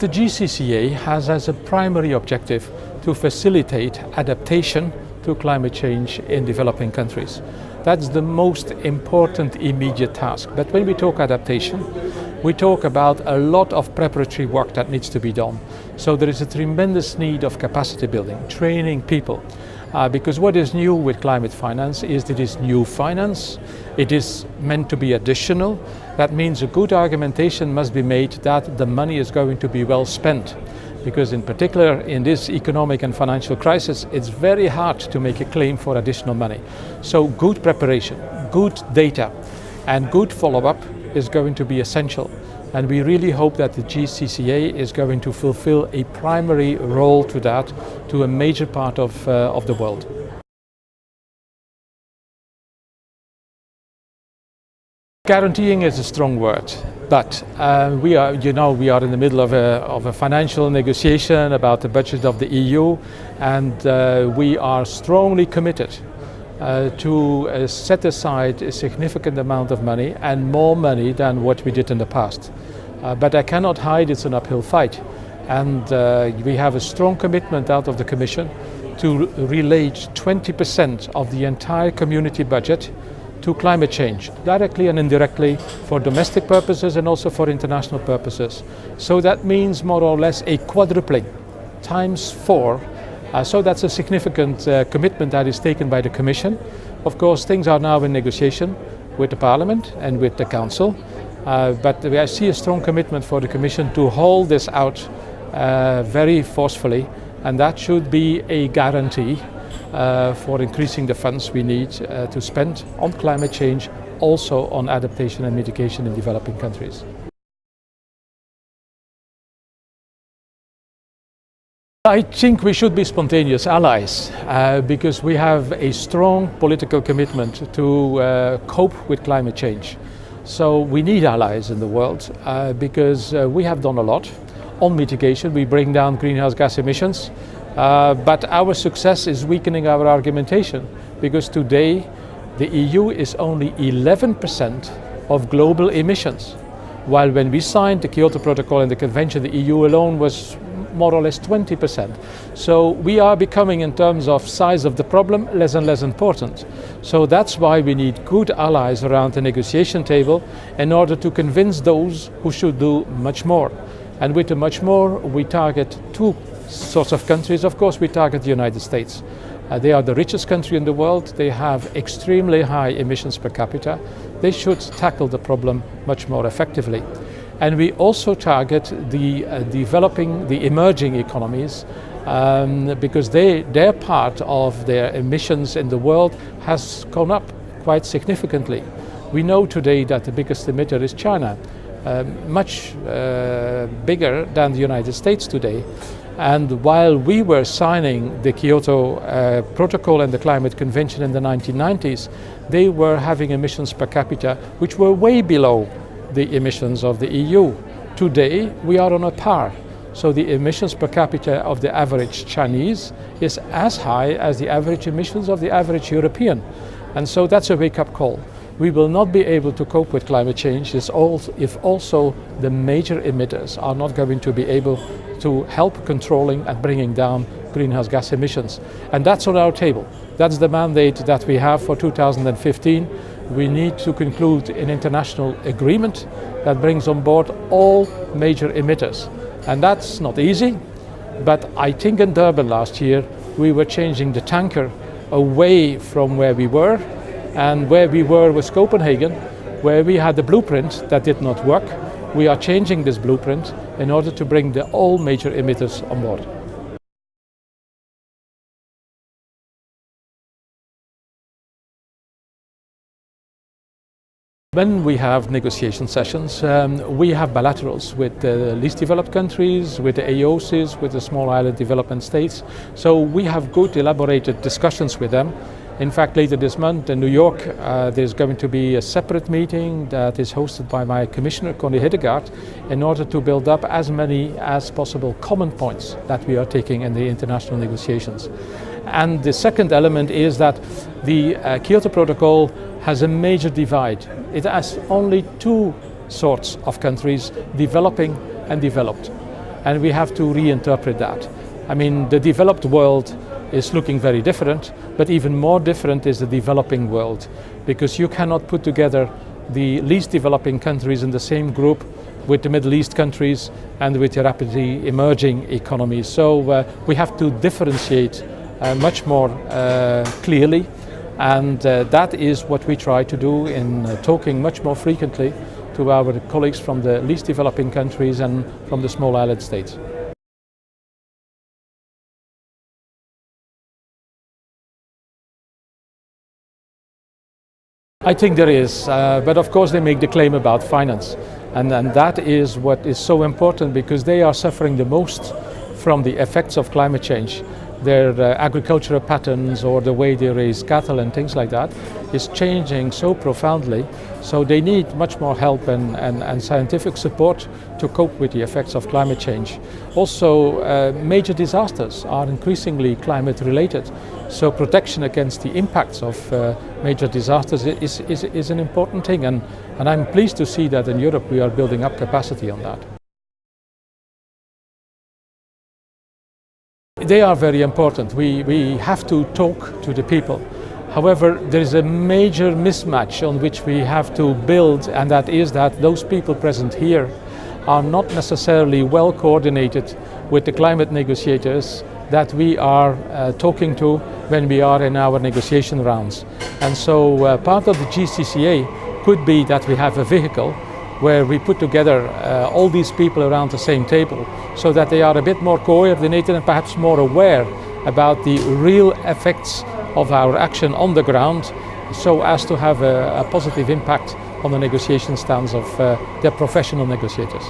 the GCCA has as a primary objective to facilitate adaptation to climate change in developing countries. That's the most important immediate task. But when we talk adaptation, we talk about a lot of preparatory work that needs to be done. So there is a tremendous need of capacity building, training people. Because what is new with climate finance is that it is new finance, it is meant to be additional. That means a good argumentation must be made that the money is going to be well spent. Because in particular in this economic and financial crisis, it's very hard to make a claim for additional money. So good preparation, good data and good follow-up is going to be essential. And we really hope that the GCCA is going to fulfill a primary role to that, to a major part of the world. Guaranteeing is a strong word, but we are in the middle of a financial negotiation about the budget of the EU, and we are strongly committed to set aside a significant amount of money and more money than what we did in the past. But I cannot hide it's an uphill fight, and we have a strong commitment out of the Commission to relate 20% of the entire community budget to climate change, directly and indirectly, for domestic purposes and also for international purposes. So that means more or less a quadrupling, times 4. So that's a significant commitment that is taken by the Commission. Of course, things are now in negotiation with the Parliament and with the Council, but I see a strong commitment for the Commission to hold this out very forcefully, and that should be a guarantee for increasing the funds we need to spend on climate change, also on adaptation and mitigation in developing countries. I think we should be spontaneous allies because we have a strong political commitment to cope with climate change. So we need allies in the world because we have done a lot on mitigation. We bring down greenhouse gas emissions, but our success is weakening our argumentation because today the EU is only 11% of global emissions, while when we signed the Kyoto Protocol and the Convention, the EU alone was more or less 20%. So we are becoming, in terms of size of the problem, less and less important. So that's why we need good allies around the negotiation table in order to convince those who should do much more. And with the much more, we target two sorts of countries. Of course, we target the United States. They are the richest country in the world. They have extremely high emissions per capita. They should tackle the problem much more effectively. And we also target the emerging economies because their part of their emissions in the world has gone up quite significantly. We know today that the biggest emitter is China, much bigger than the United States today. And while we were signing the Kyoto Protocol and the Climate Convention in the 1990s, they were having emissions per capita which were way below the emissions of the EU. Today we are on a par. So the emissions per capita of the average Chinese is as high as the average emissions of the average European. And so that's a wake-up call. We will not be able to cope with climate change if also the major emitters are not going to be able to help controlling and bringing down greenhouse gas emissions. And that's on our table. That's the mandate that we have for 2015. We need to conclude an international agreement that brings on board all major emitters. And that's not easy, but I think in Durban last year we were changing the tanker away from where we were, and where we were was Copenhagen, where we had the blueprint that did not work. We are changing this blueprint in order to bring all major emitters on board. When we have negotiation sessions, we have bilaterals with the least developed countries, with the AOCs, with the small island development states. So we have good elaborated discussions with them. In fact, later this month in New York, there's going to be a separate meeting that is hosted by my Commissioner, Connie Hedegaard, in order to build up as many as possible common points that we are taking in the international negotiations. And the second element is that the Kyoto Protocol has a major divide. It has only two sorts of countries, developing and developed. and we have to reinterpret that. I mean, the developed world is looking very different, but even more different is the developing world, because you cannot put together the least developing countries in the same group with the Middle East countries and with the rapidly emerging economies. So we have to differentiate much more clearly, and that is what we try to do in talking much more frequently to our colleagues from the least developing countries and from the small island states. I think there is, but of course they make the claim about finance, and that is what is so important, because they are suffering the most from the effects of climate change. Their agricultural patterns or the way they raise cattle and things like that is changing so profoundly, so they need much more help and scientific support to cope with the effects of climate change. Also, major disasters are increasingly climate related, so protection against the impacts of major disasters is an important thing, and I'm pleased to see that in Europe we are building up capacity on that. They are very important. We have to talk to the people. However, there is a major mismatch on which we have to build, and that is that those people present here are not necessarily well coordinated with the climate negotiators that we are talking to when we are in our negotiation rounds. And so part of the GCCA could be that we have a vehicle where we put together all these people around the same table, so that they are a bit more coordinated and perhaps more aware about the real effects of our action on the ground, so as to have a positive impact on the negotiation stance of their professional negotiators.